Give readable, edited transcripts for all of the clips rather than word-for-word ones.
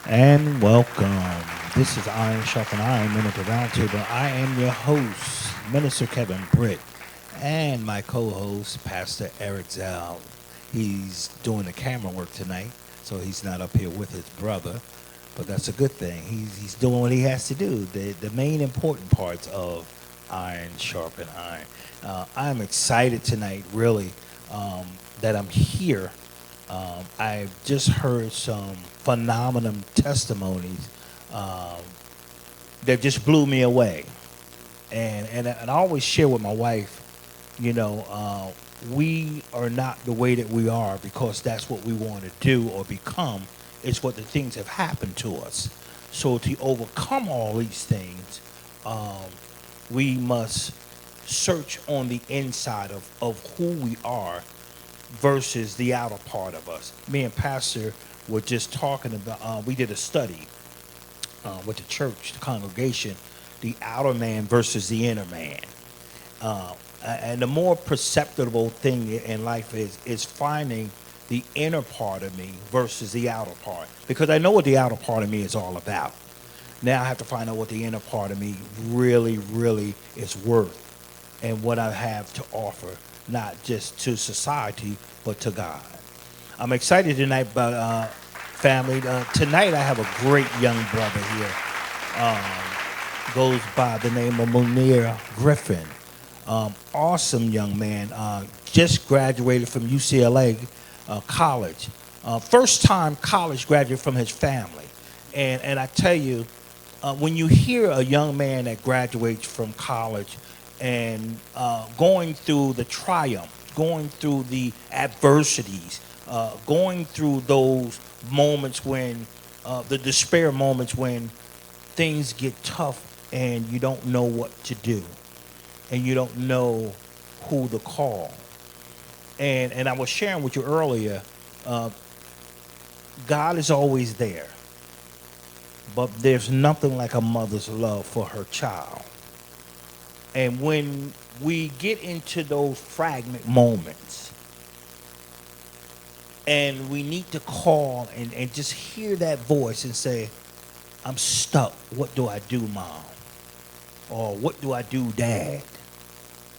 And welcome. This is Iron Sharpen Iron, Minister Roundtable. I am your host, Minister Kevin Britt, and my co-host, Pastor Eric Zell. He's doing the camera work tonight, so he's not up here with his brother, but that's a good thing. He's doing what he has to do, the main important parts of Iron Sharpen Iron. I'm excited tonight, really, that I'm here. I've just heard some phenomenal testimonies that just blew me away. And I always share with my wife, we are not the way that we are because that's what we want to do or become. It's what the things have happened to us. So to overcome all these things, we must search on the inside of who we are versus the outer part of us. Me and Pastor were just talking about, we did a study with the church, the congregation, the outer man versus the inner man. And the more perceptible thing in life is finding the inner part of me versus the outer part. Because I know what the outer part of me is all about. Now I have to find out what the inner part of me really, really is worth and what I have to offer, not just to society, but to God. I'm excited tonight about family. Tonight I have a great young brother here. Goes by the name of Munir Griffin. Awesome young man. Just graduated from UCLA college. First time college graduate from his family. And I tell you, when you hear a young man that graduates from college and going through the triumph, going through the adversities, going through those moments when, the despair moments when things get tough and you don't know what to do and you don't know who to call. And I was sharing with you earlier, God is always there, but there's nothing like a mother's love for her child. And when we get into those fragment moments and we need to call and just hear that voice and say, I'm stuck. What do I do, Mom? Or what do I do, Dad?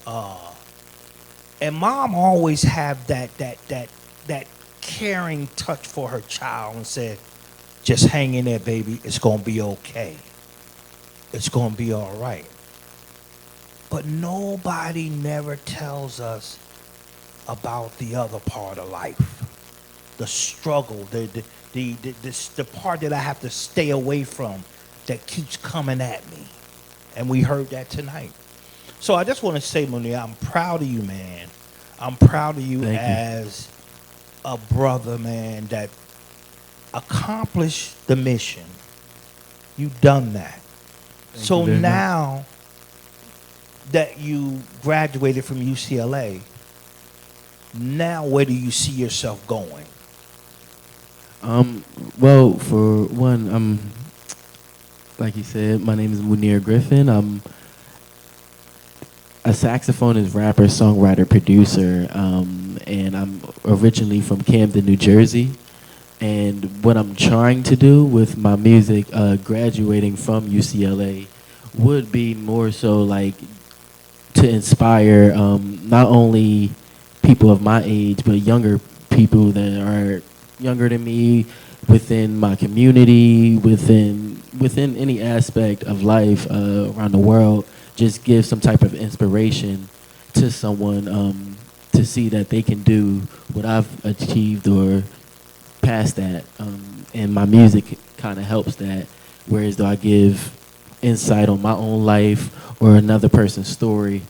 And Mom always have that caring touch for her child and said, just hang in there, baby. It's going to be okay. It's going to be all right. But nobody never tells us about the other part of life, the struggle, the part that I have to stay away from that keeps coming at me. And we heard that tonight. So I just want to say, Munir, I'm proud of you, man. I'm proud of you as a brother, man, that accomplished the mission. You've done that. So now that you graduated from UCLA, now where do you see yourself going? Well, for one, like you said, my name is Munir Griffin. I'm a saxophonist, rapper, songwriter, producer, and I'm originally from Camden, New Jersey. And what I'm trying to do with my music, graduating from UCLA, would be more so like to inspire not only people of my age, but younger people that are younger than me within my community, within any aspect of life around the world. Just give some type of inspiration to someone to see that they can do what I've achieved or past that. And my music kind of helps that, whereas though I give insight on my own life or another person's story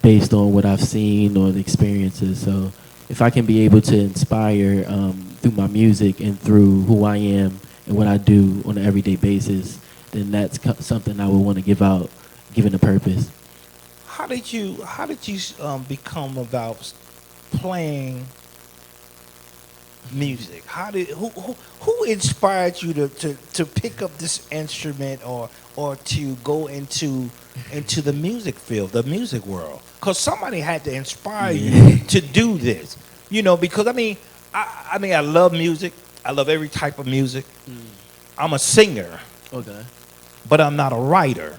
based on what I've seen or the experiences. So if I can be able to inspire through my music and through who I am and what I do on an everyday basis, then that's something I would want to give out, given a purpose. How did you become about playing music? Who inspired you to pick up this instrument or to go into the music field, the music world? Because somebody had to inspire Yeah. you to do this. Because I love music. I love every type of music. I'm a singer, Okay. but I'm not a writer.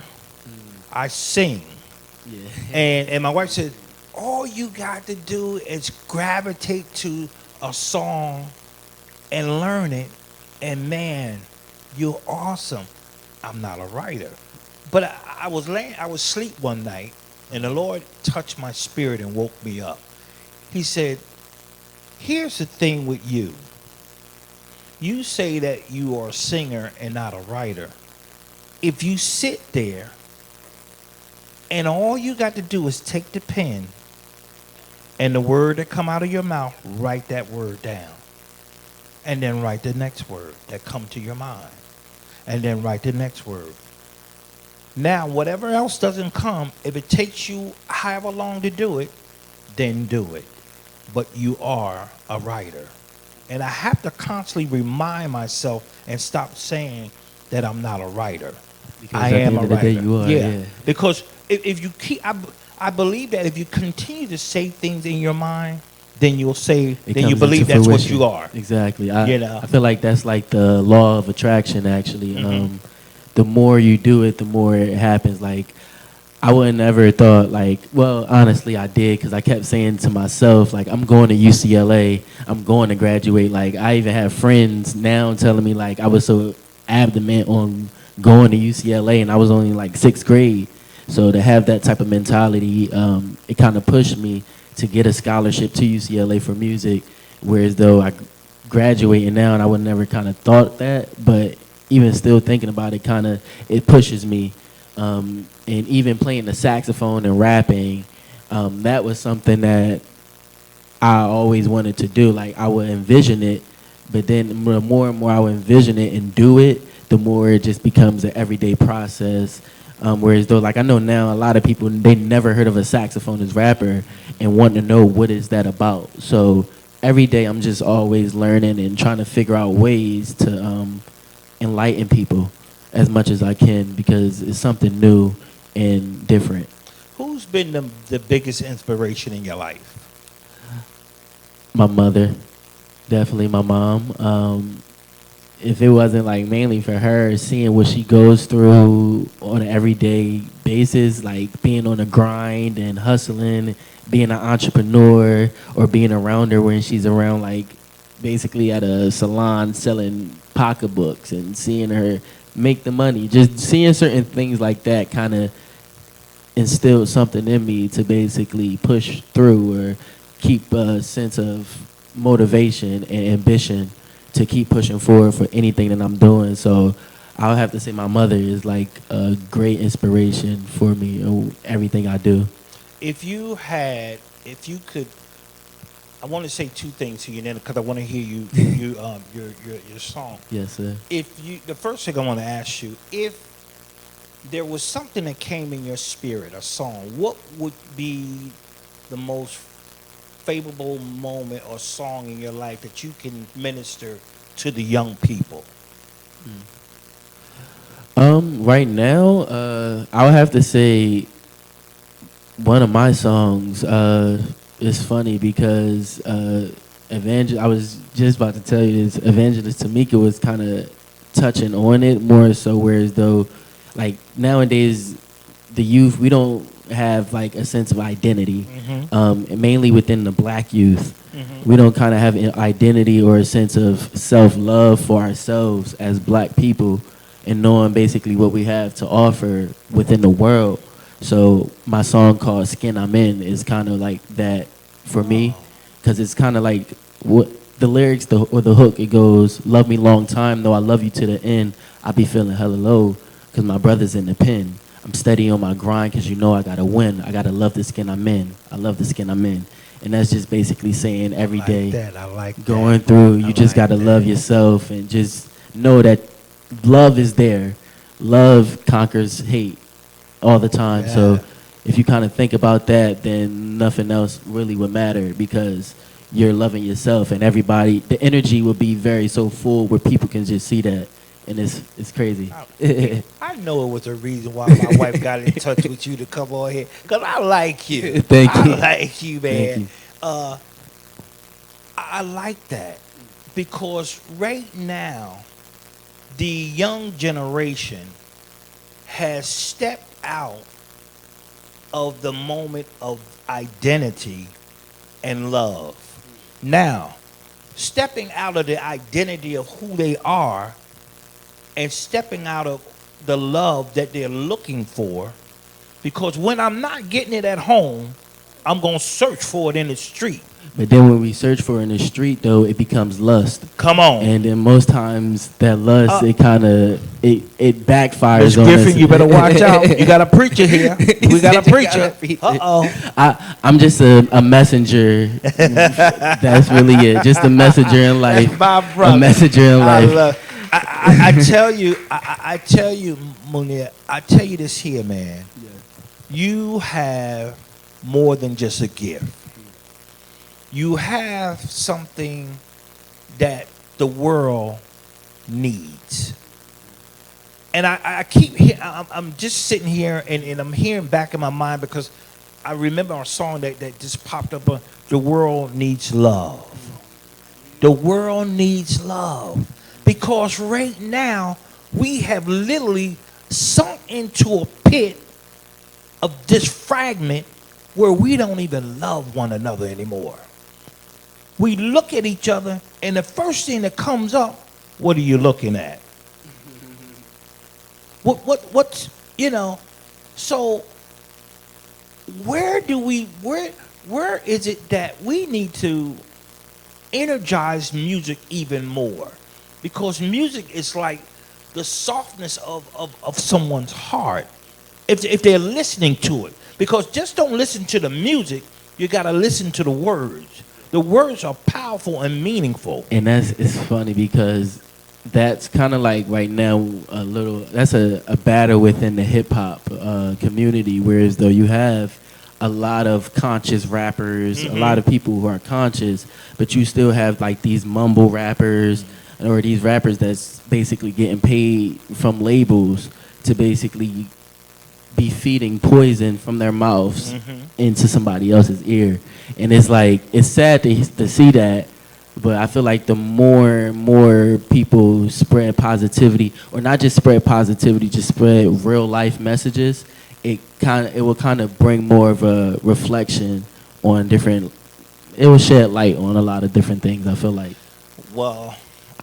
I sing. Yeah. And my wife said, all you got to do is gravitate to a song and learn it, and man, you're awesome. I'm not a writer. But I was asleep one night, and the Lord touched my spirit and woke me up. He said, here's the thing with you. You say that you are a singer and not a writer. If you sit there and all you got to do is take the pen and the word that come out of your mouth, write that word down. And then write the next word that come to your mind. And then write the next word. Now, whatever else doesn't come, if it takes you however long to do it, then do it. But you are a writer. And I have to constantly remind myself and stop saying that I'm not a writer. Because I at the am end a of the writer. day, you are, yeah. Because if you keep, I believe that if you continue to say things in your mind, then you'll say, It then you comes believe into that's what fruition. you are. Exactly. You know? I feel like that's like the law of attraction, actually. Mhm. The more you do it, the more it happens. Like, I wouldn't ever thought, like, well, honestly, I did, because I kept saying to myself, like, I'm going to UCLA. I'm going to graduate. Like, I even have friends now telling me, like, I was so adamant on going to UCLA, and I was only, like, 6th grade. So to have that type of mentality, it kind of pushed me to get a scholarship to UCLA for music, whereas though I graduating now and I would never kind of thought that, but even still thinking about it, kind of it pushes me. And even playing the saxophone and rapping, that was something that I always wanted to do. Like, I would envision it, but then the more and more I would envision it and do it, the more it just becomes an everyday process. Whereas though, like, I know now a lot of people, they never heard of a saxophonist rapper and want to know what is that about. So every day I'm just always learning and trying to figure out ways to enlighten people as much as I can, because it's something new and different. Who's been the biggest inspiration in your life? My mother, definitely my mom. If it wasn't like mainly for her, seeing what she goes through on an everyday basis, like being on a grind and hustling, being an entrepreneur, or being around her when she's around, like basically at a salon selling pocketbooks, and seeing her make the money, just seeing certain things like that kind of instilled something in me to basically push through or keep a sense of motivation and ambition to keep pushing forward for anything that I'm doing. So I'll have to say my mother is like a great inspiration for me in everything I do. If you could, I want to say two things to you, then, because I want to hear your song. Yes, sir. The first thing I want to ask you, if there was something that came in your spirit, a song, what would be the most favorable moment or song in your life that you can minister to the young people? Right now, I would have to say one of my songs is funny because I was just about to tell you this. Evangelist Tamika was kind of touching on it more so, whereas though, like nowadays, the youth, we don't have like a sense of identity, and mainly within the black youth. We don't kind of have an identity or a sense of self-love for ourselves as black people, and knowing basically what we have to offer within the world. So my song called Skin I'm In is kind of like that for me, because it's kind of like what the lyrics or the hook, it goes, love me long time, though I love you to the end, I be feeling hella low, because my brother's in the pen. I'm steady on my grind because you know I got to win. I got to love the skin I'm in. I love the skin I'm in. and that's just basically saying every like day that. I like going that. through, I you just like gotta that. love yourself and just know that love is there. Love conquers hate all the time. So Yeah. if you kind of think about that, then nothing else really would matter because you're loving yourself, and everybody, the energy will be very so full where people can just see that, and it's crazy. I know it was a reason why my wife got in touch with you to come on here, because I like you. Thank I you. like you, Thank man. you. Uh, I like that because right now, the young generation has stepped out of the moment of identity and love. Now, stepping out of the identity of who they are and stepping out of the love that they're looking for, because when I'm not getting it at home, I'm going to search for it in the street. But then when we search for it in the street, though, it becomes lust. Come on. And then most times that lust, it kind of it backfires Miss on Griffin, us. you better watch out. You got a preacher here. We got a preacher. Uh-oh. I'm just a messenger. That's really it. Just a messenger in life. That's my brother. A messenger in life. I tell you, I tell you, Munir, I tell you this here, man. You have more than just a gift. You have something that the world needs. And I keep, I'm just sitting here and I'm hearing back in my mind because I remember a song that just popped up. The world needs love. The world needs love. Because right now, we have literally sunk into a pit of this fragment where we don't even love one another anymore. We look at each other, and the first thing that comes up, what are you looking at? What's, so where is it that we need to energize music even more? Because music is like the softness of someone's heart if they're listening to it. Because just don't listen to the music, you got to listen to the words. The words are powerful and meaningful. And it's funny because that's kind of like right now that's a battle within the hip hop community, whereas though you have a lot of conscious rappers, a lot of people who are conscious, but you still have like these mumble rappers or these rappers that's basically getting paid from labels to basically be feeding poison from their mouths into somebody else's ear. And it's like, it's sad to see that, but I feel like the more people spread positivity, or not just spread positivity, just spread real life messages, it will kind of bring more of a reflection on different, it will shed light on a lot of different things, I feel like. Well,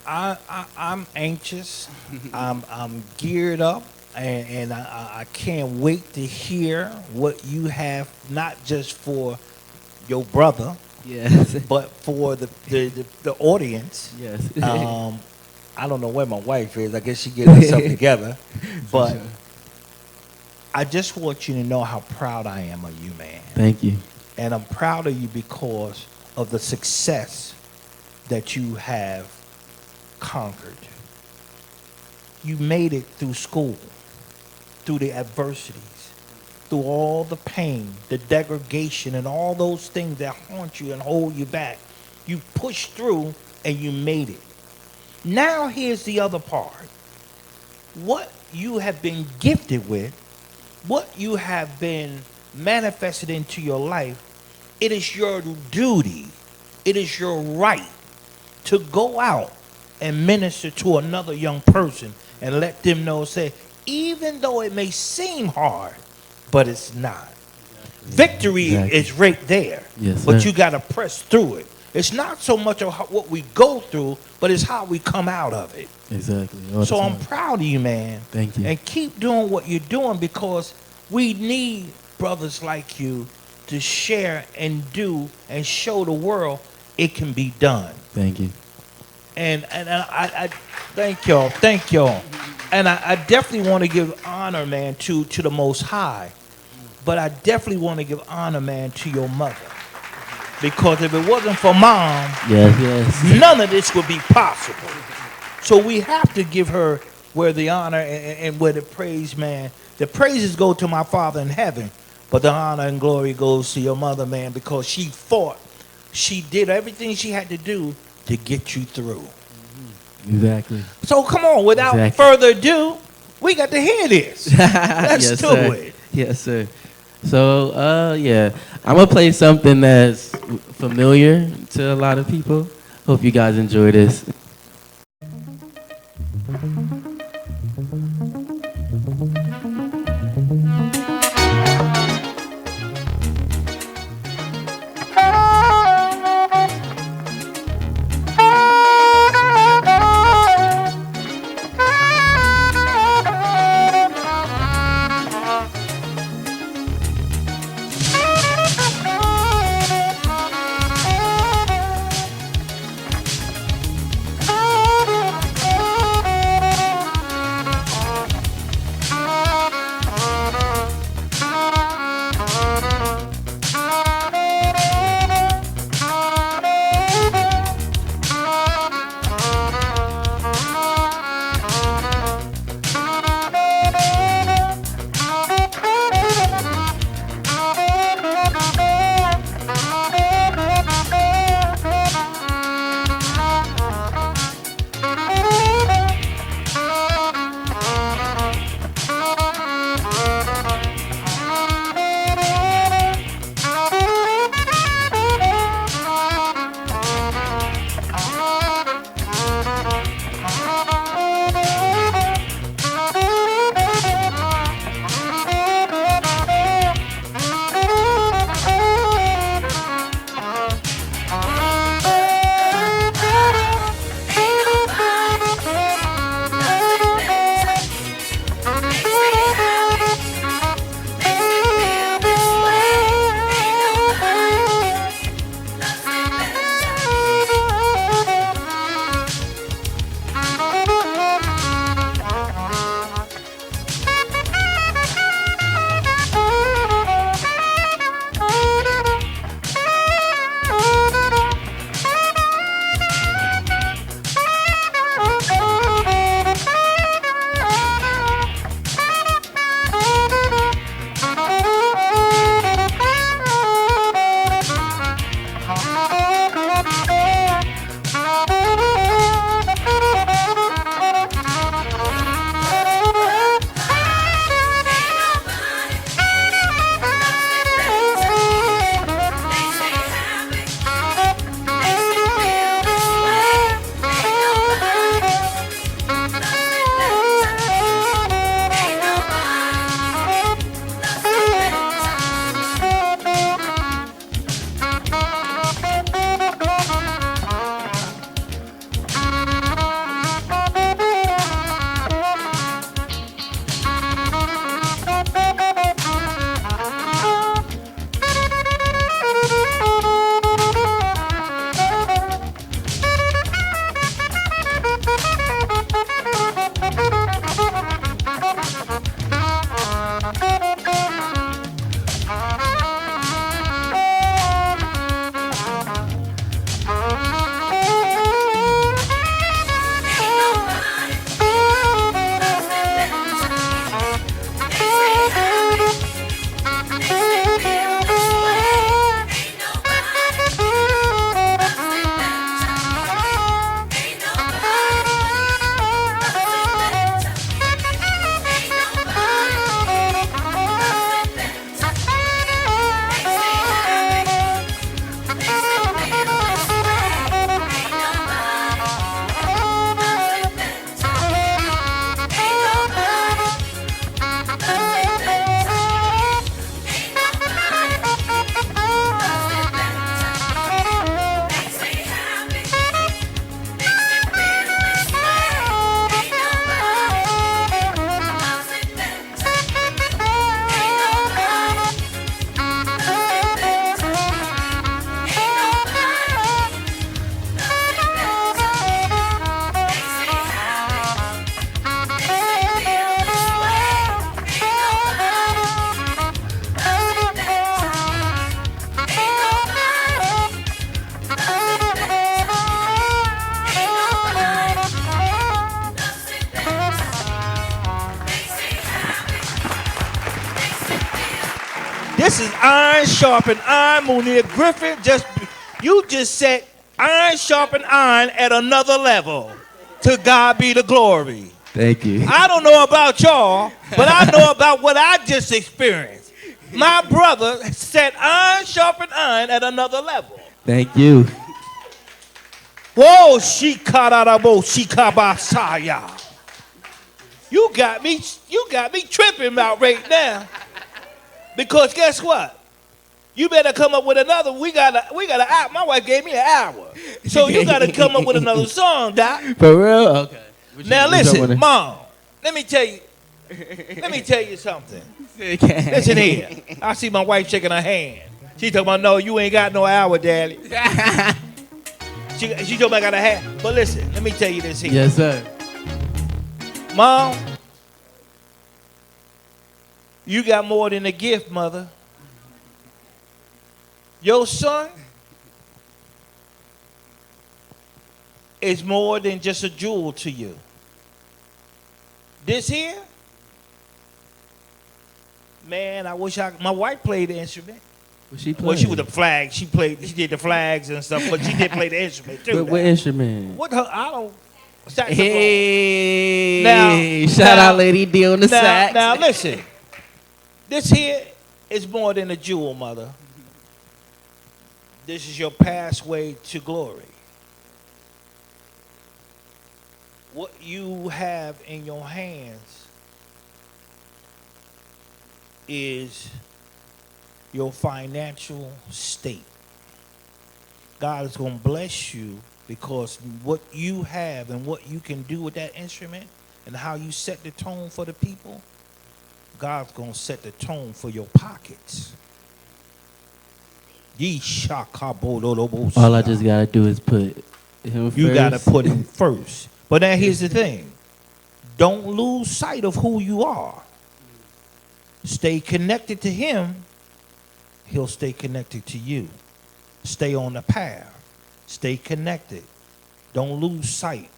I'm anxious. I'm geared up. And I can't wait to hear what you have, not just for your brother, Yes. but for the audience. Yes. I don't know where my wife is. I guess she getting herself together. But I just want you to know how proud I am of you, man. Thank you. And I'm proud of you because of the success that you have conquered. You made it through school, through the adversities, through all the pain, the degradation, and all those things that haunt you and hold you back. You pushed through and you made it. Now here's the other part. What you have been gifted with, what you have been manifested into your life, it is your duty, it is your right to go out and minister to another young person and let them know, say, even though it may seem hard, but it's not. Victory is right there, Yes, but sir. you got to press through it. It's not so much of what we go through, but it's how we come out of it. Exactly. All the So I'm time. proud of you, man. Thank you. And keep doing what you're doing because we need brothers like you to share and do and show the world it can be done. Thank you. And I thank y'all. And I definitely want to give honor, man, to the Most High. But I definitely want to give honor, man, to your mother. Because if it wasn't for mom, Yes, yes. none of this would be possible. So we have to give her where the honor and where the praise, man. The praises go to my Father in heaven, but the honor and glory goes to your mother, man, because she fought. She did everything she had to do to get you through. Exactly. So come on, without Exactly. further ado, we got to hear this. Let's Yes, do sir. it. Yes, sir. So, yeah, I'm gonna play something that's familiar to a lot of people. Hope you guys enjoy this. This is iron sharpen iron. Munir Griffin, you just set iron sharpen iron at another level. To God be the glory. Thank you. I don't know about y'all, but I know about what I just experienced. My brother set iron sharpen iron at another level. Thank you. Whoa, shikarabo shikabasaya. You got me tripping out right now. Because guess what? You better come up with another. We got an hour. My wife gave me an hour. So you gotta come up with another song, Doc. For real? Okay. Now listen, Mom, let me tell you something. Listen here. I see my wife shaking her hand. She talking about, no, you ain't got no hour, Daddy. She talking about I got a hat. But listen, let me tell you this here. Yes, sir. Mom, you got more than a gift, Mother. Your son is more than just a jewel to you. This here, man, I wish my wife played the instrument. What she played? Well, she was the flag. She did the flags and stuff, but she did play the instrument too. What instrument? What her? I don't. Saxophone. Hey, now, shout out Lady D on the sax. Now listen, this here is more than a jewel, Mother. This is your pathway to glory. What you have in your hands is your financial state. God is going to bless you because what you have and what you can do with that instrument and how you set the tone for the people, God's going to set the tone for your pockets. All I just got to do is put him first. You got to put him first. But now here's the thing. Don't lose sight of who you are. Stay connected to him. He'll stay connected to you. Stay on the path. Stay connected. Don't lose sight.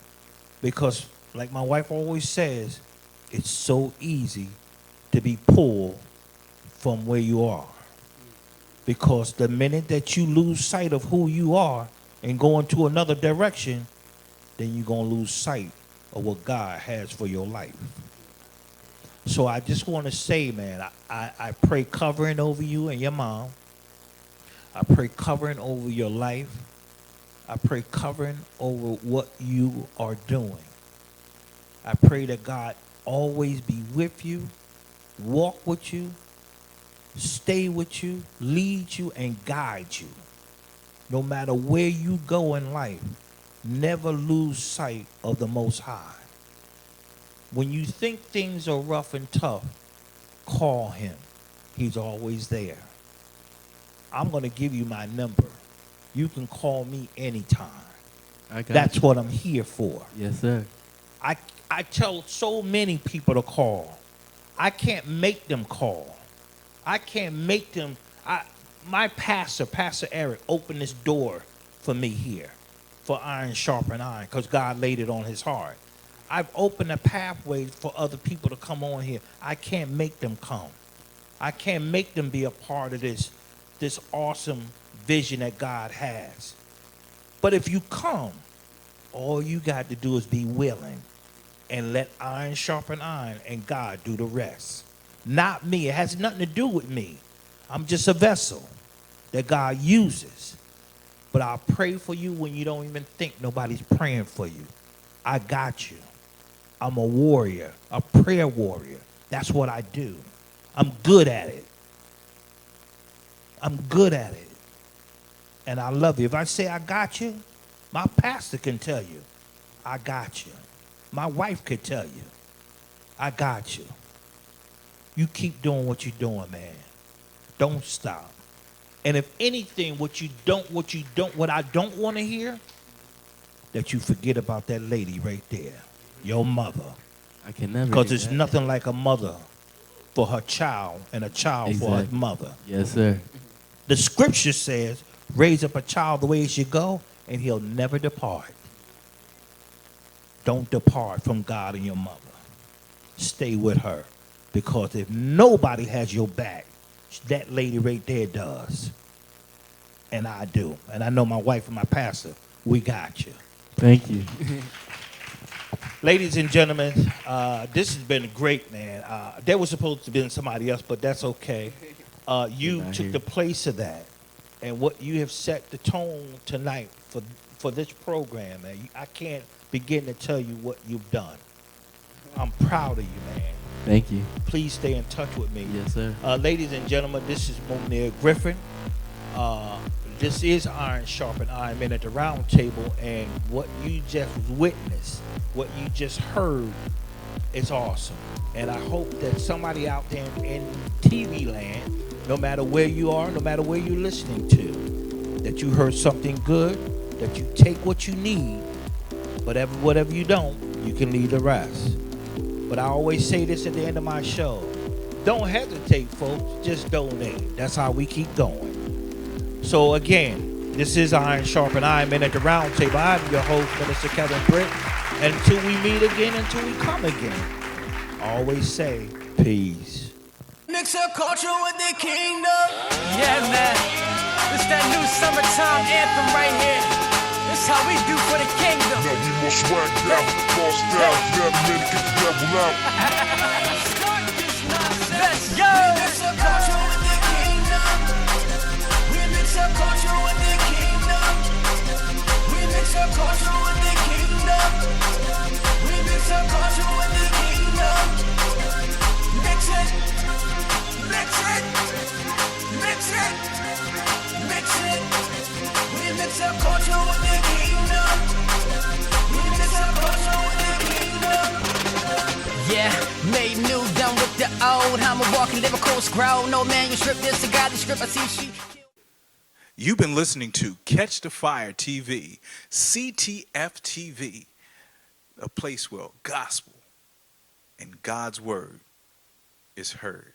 Because like my wife always says, it's so easy to be pulled from where you are. Because the minute that you lose sight of who you are and go into another direction, then you're going to lose sight of what God has for your life. So I just want to say, man, I pray covering over you and your mom. I pray covering over your life. I pray covering over what you are doing. I pray that God always be with you, walk with you, stay with you, lead you, and guide you. No matter where you go in life, never lose sight of the Most High. When you think things are rough and tough, call him. He's always there. I'm going to give you my number. You can call me anytime. That's what I'm here for. Yes, sir. I tell so many people to call. I can't make them call. I can't make them. My pastor, Pastor Eric, opened this door for me here, for iron sharpen iron, because God laid it on his heart. I've opened a pathway for other people to come on here. I can't make them come. I can't make them be a part of this awesome vision that God has. But if you come, all you got to do is be willing and let iron sharpen iron and God do the rest. Not me. It has nothing to do with me. I'm just a vessel that God uses. But I'll pray for you when you don't even think nobody's praying for you. I got you. I'm a warrior, a prayer warrior. That's what I do. I'm good at it. I'm good at it. And I love you. If I say I got you, my pastor can tell you, I got you. My wife could tell you, I got you. You keep doing what you're doing, man. Don't stop. And if anything, what I don't want to hear, that you forget about that lady right there, your mother. I can never. Because there's nothing like a mother for her child and a child for her mother. Yes, sir. The scripture says, raise up a child the way he should go, and he'll never depart. Don't depart from God and your mother. Stay with her. Because if nobody has your back, that lady right there does. And I do. And I know my wife and my pastor, we got you. Thank you. Ladies and gentlemen, this has been great, man. There was supposed to have been somebody else, but that's okay. You Not took here. the place of that. And what you have set the tone tonight for this program, man. I can't begin to tell you what you've done. I'm proud of you, man. Thank you. Please stay in touch with me. Yes, sir. Ladies and gentlemen, this is Munir Griffin. This is Iron Sharpen Iron Men at the Round Table, and what you just witnessed, what you just heard, is awesome. And I hope that somebody out there in TV land, no matter where you are, no matter where you're listening to, that you heard something good, that you take what you need, whatever you don't, you can leave the rest. But I always say this at the end of my show. Don't hesitate, folks. Just donate. That's how we keep going. So again, this is Iron Sharpen Iron Men at the Round Table. I'm your host, Minister Kevin Britt. And until we meet again, until we come again, I always say peace. Mix up culture with the kingdom. Yeah, man. This that new summertime anthem right here. This how we do for the kingdom. Now we must swag down, boss down, let a minute get the devil out. Start this nonsense. Let's go. We mix up culture with the kingdom. We mix up culture with the kingdom. We mix up culture with the kingdom. We mix up culture with the kingdom. Mix it. Mix it. Mix it. Mix it. We mix up culture with the kingdom. We mix up culture with the kingdom. Yeah, made new, done with the old. I'm a walking lyrical scroll. No manuscript, this a godly script. I see she. You've been listening to Catch the Fire TV, CTF TV, a place where gospel and God's word is heard.